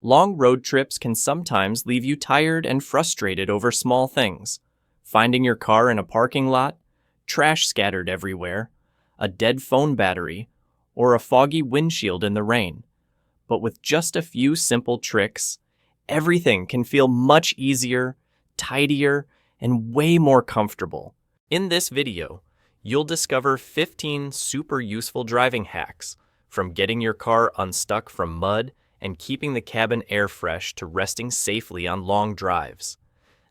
Long road trips can sometimes leave you tired and frustrated over small things. Finding your car in a parking lot, trash scattered everywhere, a dead phone battery, or a foggy windshield in the rain. But with just a few simple tricks, everything can feel much easier, tidier, and way more comfortable. In this video, you'll discover 15 super useful driving hacks, from getting your car unstuck from mud and keeping the cabin air fresh to resting safely on long drives.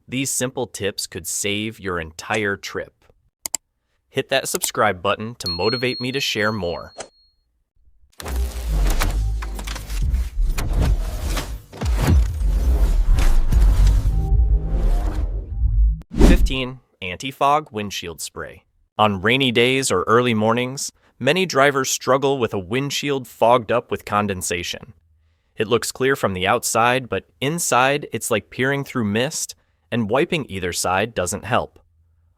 These simple tips could save your entire trip. Hit that subscribe button to motivate me to share more. 15. Anti-fog windshield spray. On rainy days or early mornings, many drivers struggle with a windshield fogged up with condensation. It looks clear from the outside, but inside it's like peering through mist, and wiping either side doesn't help.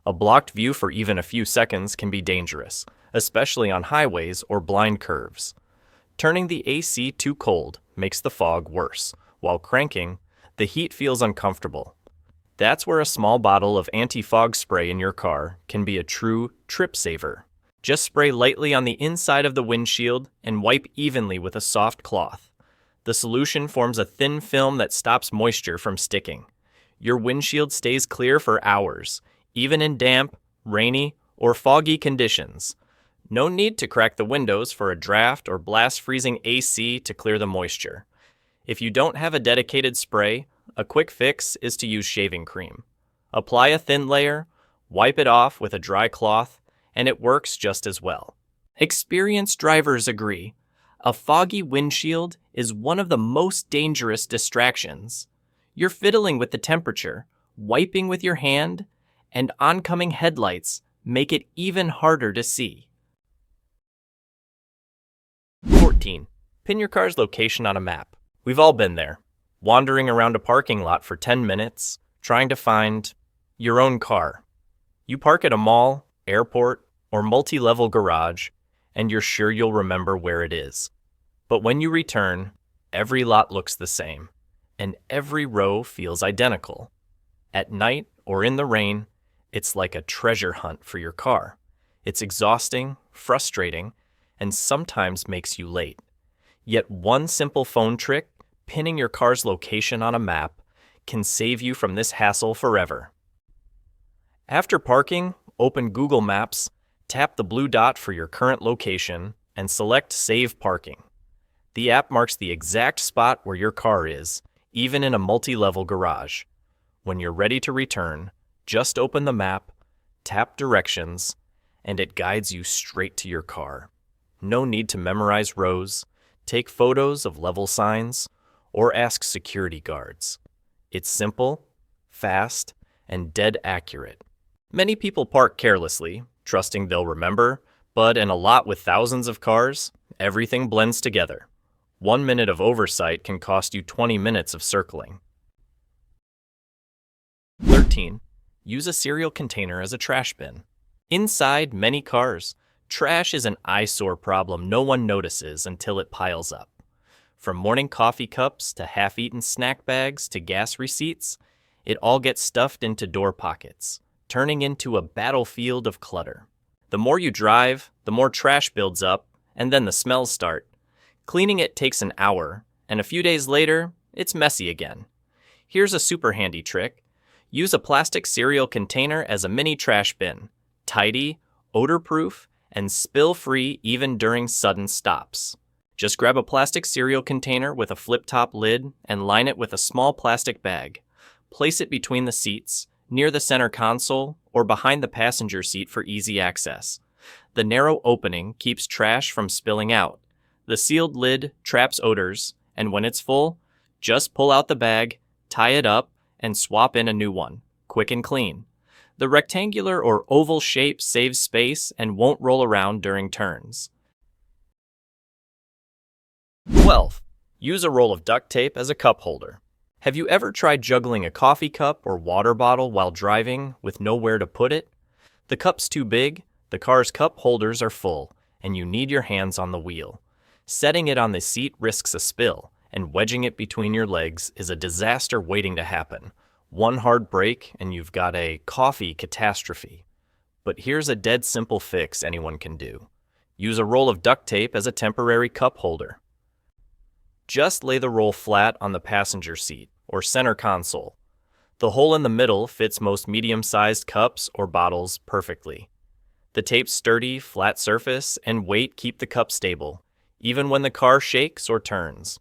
A blocked view for even a few seconds can be dangerous, especially on highways or blind curves. Turning the AC too cold makes the fog worse, while cranking, the heat feels uncomfortable. That's where a small bottle of anti-fog spray in your car can be a true trip saver. Just spray lightly on the inside of the windshield and wipe evenly with a soft cloth. The solution forms a thin film that stops moisture from sticking. Your windshield stays clear for hours, even in damp, rainy, or foggy conditions. No need to crack the windows for a draft or blast freezing AC to clear the moisture. If you don't have a dedicated spray, a quick fix is to use shaving cream. Apply a thin layer, wipe it off with a dry cloth, and it works just as well. Experienced drivers agree. A foggy windshield is one of the most dangerous distractions. You're fiddling with the temperature, wiping with your hand, and oncoming headlights make it even harder to see. 14. Pin your car's location on a map. We've all been there, wandering around a parking lot for 10 minutes, trying to find your own car. You park at a mall, airport, or multi-level garage, and you're sure you'll remember where it is. But when you return, every lot looks the same, and every row feels identical. At night or in the rain, it's like a treasure hunt for your car. It's exhausting, frustrating, and sometimes makes you late. Yet one simple phone trick, pinning your car's location on a map, can save you from this hassle forever. After parking, open Google Maps, tap the blue dot for your current location, and select Save Parking. The app marks the exact spot where your car is, even in a multi-level garage. When you're ready to return, just open the map, tap directions, and it guides you straight to your car. No need to memorize rows, take photos of level signs, or ask security guards. It's simple, fast, and dead accurate. Many people park carelessly, trusting they'll remember, but in a lot with thousands of cars, everything blends together. 1 minute of oversight can cost you 20 minutes of circling. 13. Use a cereal container as a trash bin. Inside many cars, trash is an eyesore problem no one notices until it piles up. From morning coffee cups to half-eaten snack bags to gas receipts, it all gets stuffed into door pockets, turning into a battlefield of clutter. The more you drive, the more trash builds up, and then the smells start. Cleaning it takes an hour, and a few days later, it's messy again. Here's a super handy trick. Use a plastic cereal container as a mini trash bin. Tidy, odor-proof, and spill-free even during sudden stops. Just grab a plastic cereal container with a flip-top lid and line it with a small plastic bag. Place it between the seats, near the center console, or behind the passenger seat for easy access. The narrow opening keeps trash from spilling out. The sealed lid traps odors, and when it's full, just pull out the bag, tie it up, and swap in a new one, quick and clean. The rectangular or oval shape saves space and won't roll around during turns. 12. Use a roll of duct tape as a cup holder. Have you ever tried juggling a coffee cup or water bottle while driving with nowhere to put it? The cup's too big, the car's cup holders are full, and you need your hands on the wheel. Setting it on the seat risks a spill, and wedging it between your legs is a disaster waiting to happen. One hard break and you've got a coffee catastrophe. But here's a dead simple fix anyone can do. Use a roll of duct tape as a temporary cup holder. Just lay the roll flat on the passenger seat or center console. The hole in the middle fits most medium-sized cups or bottles perfectly. The tape's sturdy, flat surface and weight keep the cup stable, even when the car shakes or turns.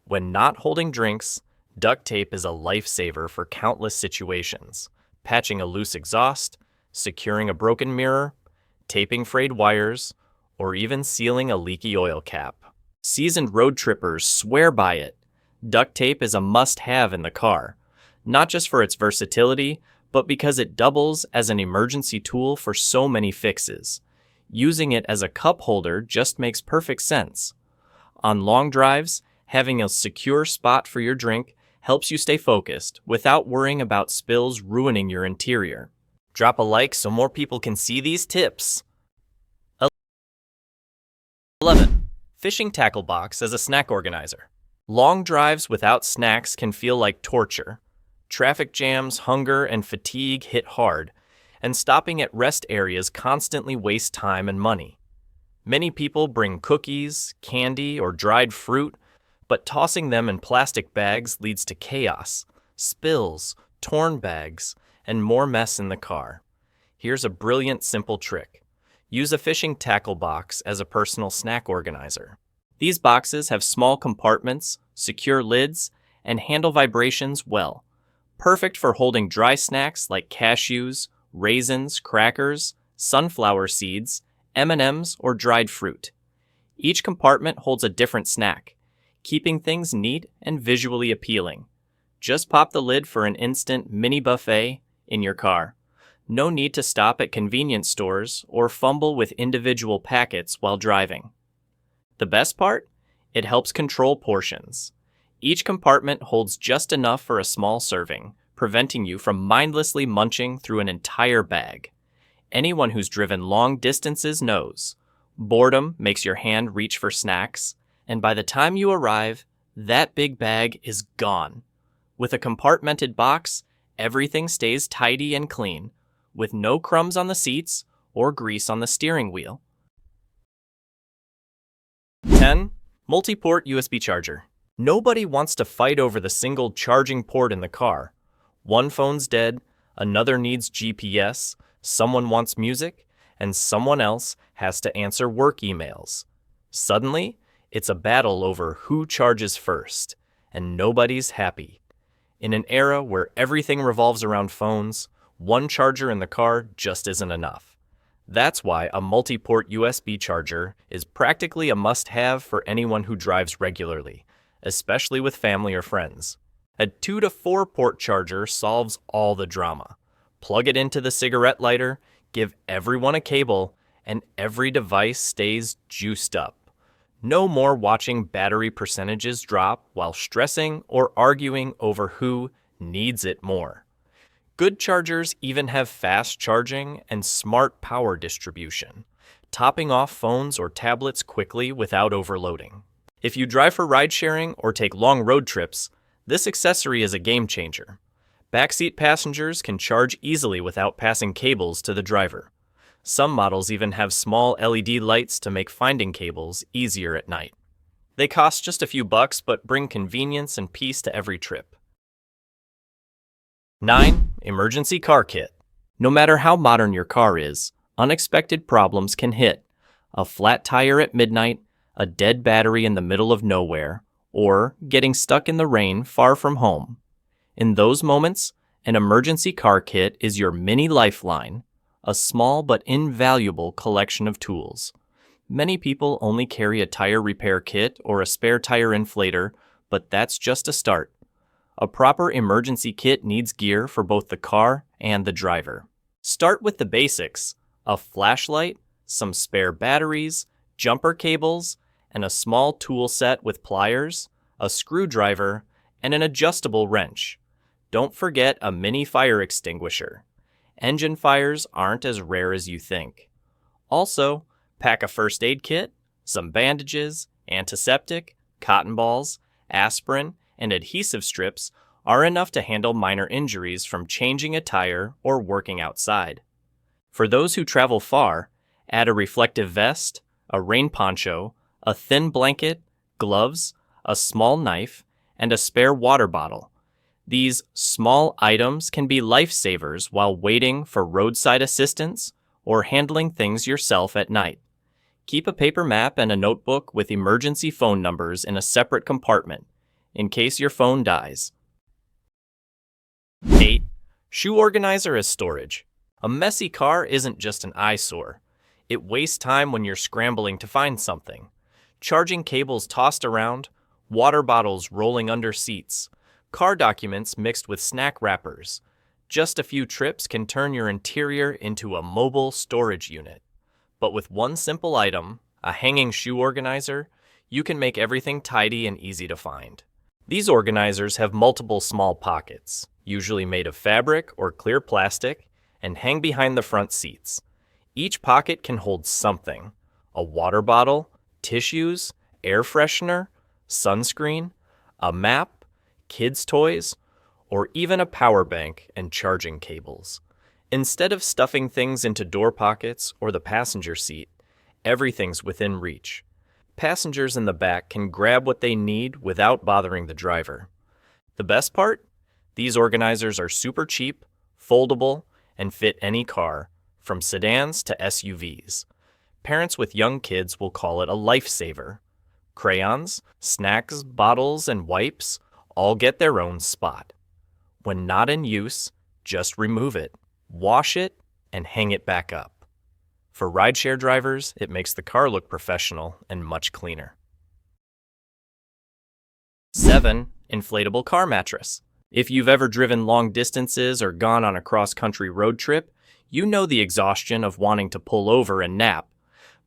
When not holding drinks, duct tape is a lifesaver for countless situations. Patching a loose exhaust, securing a broken mirror, taping frayed wires, or even sealing a leaky oil cap. Seasoned road trippers swear by it. Duct tape is a must-have in the car, not just for its versatility, but because it doubles as an emergency tool for so many fixes. Using it as a cup holder just makes perfect sense. On long drives, having a secure spot for your drink helps you stay focused without worrying about spills ruining your interior. Drop a like so more people can see these tips. 11. Fishing tackle box as a snack organizer. Long drives without snacks can feel like torture. Traffic jams, hunger, and fatigue hit hard, and stopping at rest areas constantly wastes time and money. Many people bring cookies, candy, or dried fruit, but tossing them in plastic bags leads to chaos, spills, torn bags, and more mess in the car. Here's a brilliant, simple trick. Use a fishing tackle box as a personal snack organizer. These boxes have small compartments, secure lids, and handle vibrations well. Perfect for holding dry snacks like cashews, raisins, crackers, sunflower seeds, M&Ms, or dried fruit. Each compartment holds a different snack, keeping things neat and visually appealing. Just pop the lid for an instant mini buffet in your car. No need to stop at convenience stores or fumble with individual packets while driving. The best part? It helps control portions. Each compartment holds just enough for a small serving, preventing you from mindlessly munching through an entire bag. Anyone who's driven long distances knows. Boredom makes your hand reach for snacks, and by the time you arrive, that big bag is gone. With a compartmented box, everything stays tidy and clean, with no crumbs on the seats or grease on the steering wheel. 10. Multi-port USB charger. Nobody wants to fight over the single charging port in the car. One phone's dead, another needs GPS, someone wants music, and someone else has to answer work emails. Suddenly, it's a battle over who charges first, and nobody's happy. In an era where everything revolves around phones, one charger in the car just isn't enough. That's why a multi-port USB charger is practically a must-have for anyone who drives regularly, especially with family or friends. A 2 to 4 port charger solves all the drama. Plug it into the cigarette lighter, give everyone a cable, and every device stays juiced up. No more watching battery percentages drop while stressing or arguing over who needs it more. Good chargers even have fast charging and smart power distribution, topping off phones or tablets quickly without overloading. If you drive for ride-sharing or take long road trips, this accessory is a game changer. Backseat passengers can charge easily without passing cables to the driver. Some models even have small LED lights to make finding cables easier at night. They cost just a few bucks but bring convenience and peace to every trip. 9. Emergency car kit. No matter how modern your car is, unexpected problems can hit. A flat tire at midnight, a dead battery in the middle of nowhere, or getting stuck in the rain far from home. In those moments, an emergency car kit is your mini lifeline, a small but invaluable collection of tools. Many people only carry a tire repair kit or a spare tire inflator, but that's just a start. A proper emergency kit needs gear for both the car and the driver. Start with the basics: a flashlight, some spare batteries, jumper cables, and a small tool set with pliers, a screwdriver, and an adjustable wrench. Don't forget a mini fire extinguisher. Engine fires aren't as rare as you think. Also, pack a first aid kit, some bandages, antiseptic, cotton balls, aspirin, and adhesive strips are enough to handle minor injuries from changing a tire or working outside. For those who travel far, add a reflective vest, a rain poncho, a thin blanket, gloves, a small knife, and a spare water bottle. These small items can be lifesavers while waiting for roadside assistance or handling things yourself at night. Keep a paper map and a notebook with emergency phone numbers in a separate compartment, in case your phone dies. 8. Shoe organizer as storage. A messy car isn't just an eyesore. It wastes time when you're scrambling to find something. Charging cables tossed around, water bottles rolling under seats, car documents mixed with snack wrappers. Just a few trips can turn your interior into a mobile storage unit. But with one simple item, a hanging shoe organizer, you can make everything tidy and easy to find. These organizers have multiple small pockets, usually made of fabric or clear plastic, and hang behind the front seats. Each pocket can hold something: a water bottle, tissues, air freshener, sunscreen, a map, kids' toys, or even a power bank and charging cables. Instead of stuffing things into door pockets or the passenger seat, everything's within reach. Passengers in the back can grab what they need without bothering the driver. The best part? These organizers are super cheap, foldable, and fit any car, from sedans to SUVs. Parents with young kids will call it a lifesaver. Crayons, snacks, bottles, and wipes all get their own spot. When not in use, just remove it, wash it, and hang it back up. For rideshare drivers, it makes the car look professional and much cleaner. 7. Inflatable car mattress. If you've ever driven long distances or gone on a cross-country road trip, you know the exhaustion of wanting to pull over and nap.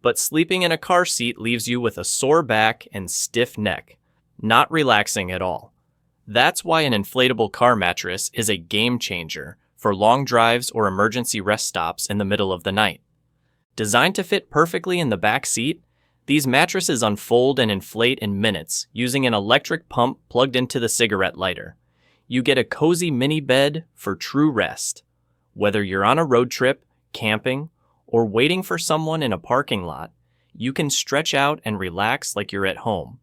But sleeping in a car seat leaves you with a sore back and stiff neck, not relaxing at all. That's why an inflatable car mattress is a game changer for long drives or emergency rest stops in the middle of the night. Designed to fit perfectly in the back seat, these mattresses unfold and inflate in minutes using an electric pump plugged into the cigarette lighter. You get a cozy mini bed for true rest. Whether you're on a road trip, camping, or waiting for someone in a parking lot, you can stretch out and relax like you're at home.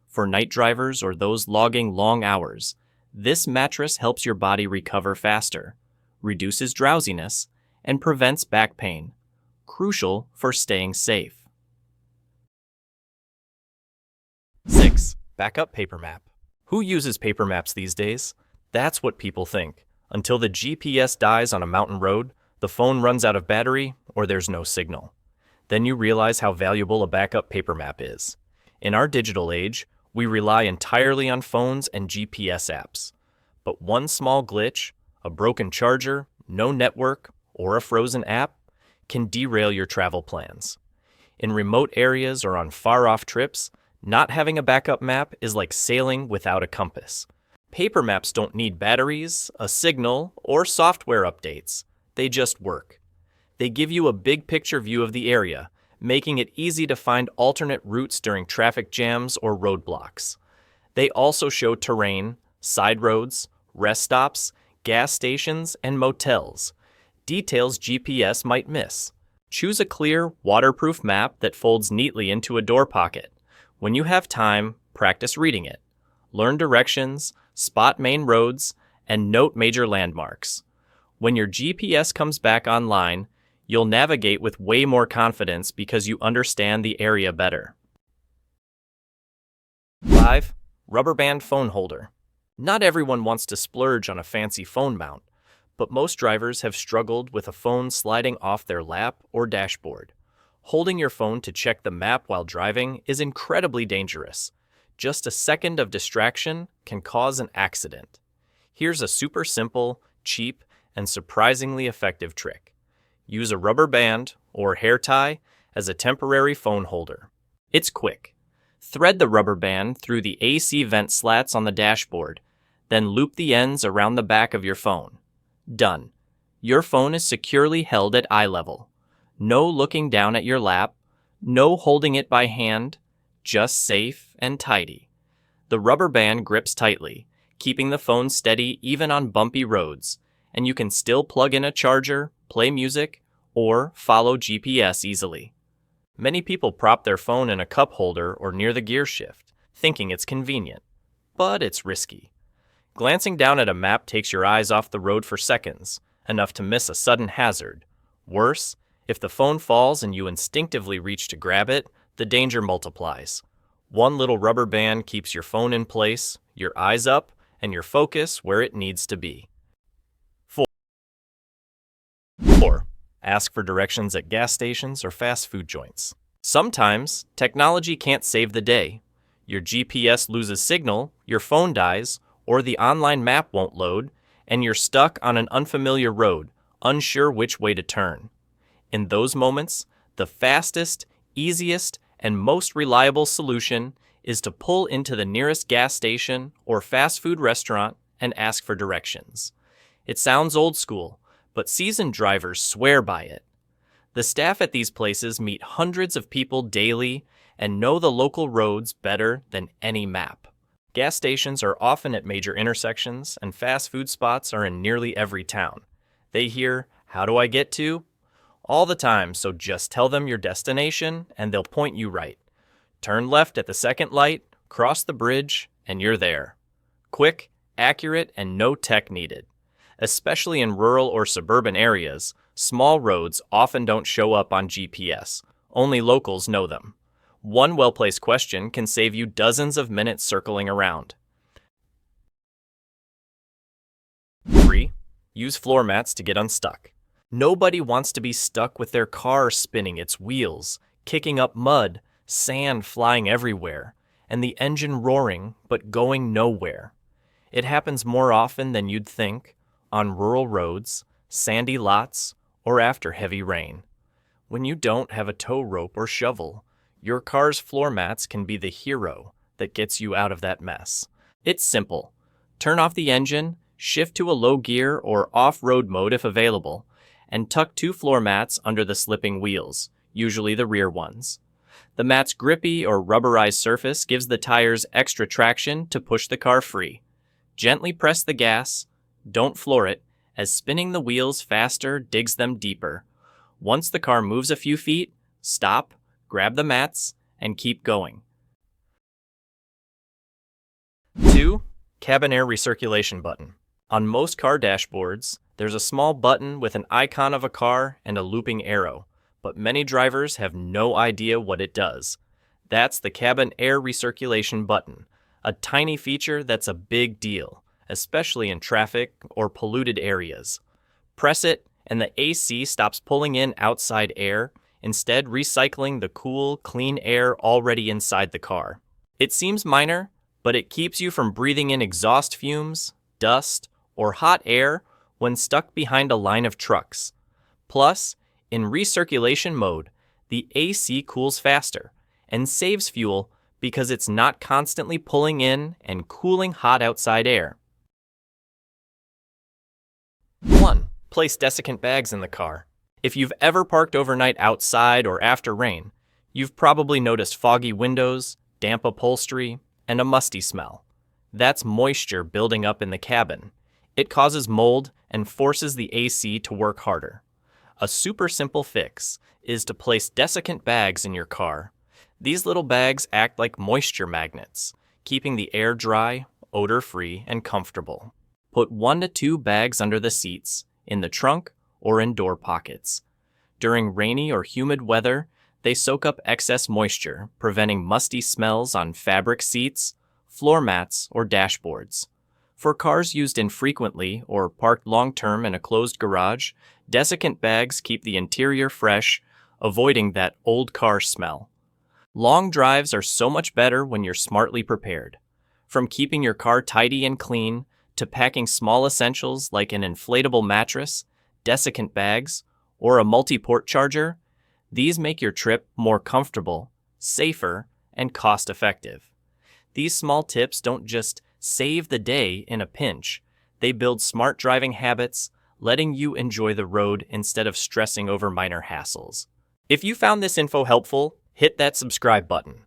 For night drivers or those logging long hours, this mattress helps your body recover faster, reduces drowsiness, and prevents back pain. Crucial for staying safe. 6. Backup paper map. Who uses paper maps these days? That's what people think. Until the GPS dies on a mountain road, the phone runs out of battery, or there's no signal. Then you realize how valuable a backup paper map is. In our digital age, we rely entirely on phones and GPS apps. But one small glitch, a broken charger, no network, or a frozen app can derail your travel plans. In remote areas or on far-off trips, not having a backup map is like sailing without a compass. Paper maps don't need batteries, a signal, or software updates. They just work. They give you a big picture view of the area, making it easy to find alternate routes during traffic jams or roadblocks. They also show terrain, side roads, rest stops, gas stations, and motels, details GPS might miss. Choose a clear, waterproof map that folds neatly into a door pocket. When you have time, practice reading it. Learn directions, spot main roads, and note major landmarks. When your GPS comes back online, you'll navigate with way more confidence because you understand the area better. 5. Rubber band phone holder. Not everyone wants to splurge on a fancy phone mount, but most drivers have struggled with a phone sliding off their lap or dashboard. Holding your phone to check the map while driving is incredibly dangerous. Just a second of distraction can cause an accident. Here's a super simple, cheap, and surprisingly effective trick. Use a rubber band or hair tie as a temporary phone holder. It's quick. Thread the rubber band through the AC vent slats on the dashboard, then loop the ends around the back of your phone. Done. Your phone is securely held at eye level. No looking down at your lap, no holding it by hand, just safe and tidy. The rubber band grips tightly, keeping the phone steady even on bumpy roads, and you can still plug in a charger, play music, or follow GPS easily. Many people prop their phone in a cup holder or near the gear shift, thinking it's convenient. But it's risky. Glancing down at a map takes your eyes off the road for seconds, enough to miss a sudden hazard. Worse, if the phone falls and you instinctively reach to grab it, the danger multiplies. One little rubber band keeps your phone in place, your eyes up, and your focus where it needs to be. 4. Ask for directions at gas stations or fast food joints. Sometimes, technology can't save the day. Your GPS loses signal, your phone dies, or the online map won't load, and you're stuck on an unfamiliar road, unsure which way to turn. In those moments, the fastest, easiest, and most reliable solution is to pull into the nearest gas station or fast food restaurant and ask for directions. It sounds old school, but seasoned drivers swear by it. The staff at these places meet hundreds of people daily and know the local roads better than any map. Gas stations are often at major intersections, and fast food spots are in nearly every town. They hear, "How do I get to?" all the time, so just tell them your destination and they'll point you right. Turn left at the second light, cross the bridge, and you're there. Quick, accurate, and no tech needed. Especially in rural or suburban areas, small roads often don't show up on GPS. Only locals know them. One well-placed question can save you dozens of minutes circling around. 3. Use floor mats to get unstuck. Nobody wants to be stuck with their car spinning its wheels, kicking up mud, sand flying everywhere, and the engine roaring but going nowhere. It happens more often than you'd think, on rural roads, sandy lots, or after heavy rain. When you don't have a tow rope or shovel, your car's floor mats can be the hero that gets you out of that mess. It's simple. Turn off the engine, shift to a low gear or off-road mode if available, and tuck 2 floor mats under the slipping wheels, usually the rear ones. The mat's grippy or rubberized surface gives the tires extra traction to push the car free. Gently press the gas, don't floor it, as spinning the wheels faster digs them deeper. Once the car moves a few feet, stop, grab the mats, and keep going. 2. Cabin air recirculation button. On most car dashboards, there's a small button with an icon of a car and a looping arrow, but many drivers have no idea what it does. That's the cabin air recirculation button, a tiny feature that's a big deal, especially in traffic or polluted areas. Press it, and the AC stops pulling in outside air, instead recycling the cool, clean air already inside the car. It seems minor, but it keeps you from breathing in exhaust fumes, dust, or hot air when stuck behind a line of trucks. Plus, in recirculation mode, the AC cools faster and saves fuel because it's not constantly pulling in and cooling hot outside air. 1. Place desiccant bags in the car. If you've ever parked overnight outside or after rain, you've probably noticed foggy windows, damp upholstery, and a musty smell. That's moisture building up in the cabin. It causes mold and forces the AC to work harder. A super simple fix is to place desiccant bags in your car. These little bags act like moisture magnets, keeping the air dry, odor-free, and comfortable. Put 1 to 2 bags under the seats, in the trunk, or in door pockets. During rainy or humid weather, they soak up excess moisture, preventing musty smells on fabric seats, floor mats, or dashboards. For cars used infrequently or parked long-term in a closed garage, desiccant bags keep the interior fresh, avoiding that old car smell. Long drives are so much better when you're smartly prepared. From keeping your car tidy and clean, to packing small essentials like an inflatable mattress, desiccant bags, or a multi-port charger, these make your trip more comfortable, safer, and cost-effective. These small tips don't just save the day in a pinch. They build smart driving habits, letting you enjoy the road instead of stressing over minor hassles. If you found this info helpful, hit that subscribe button.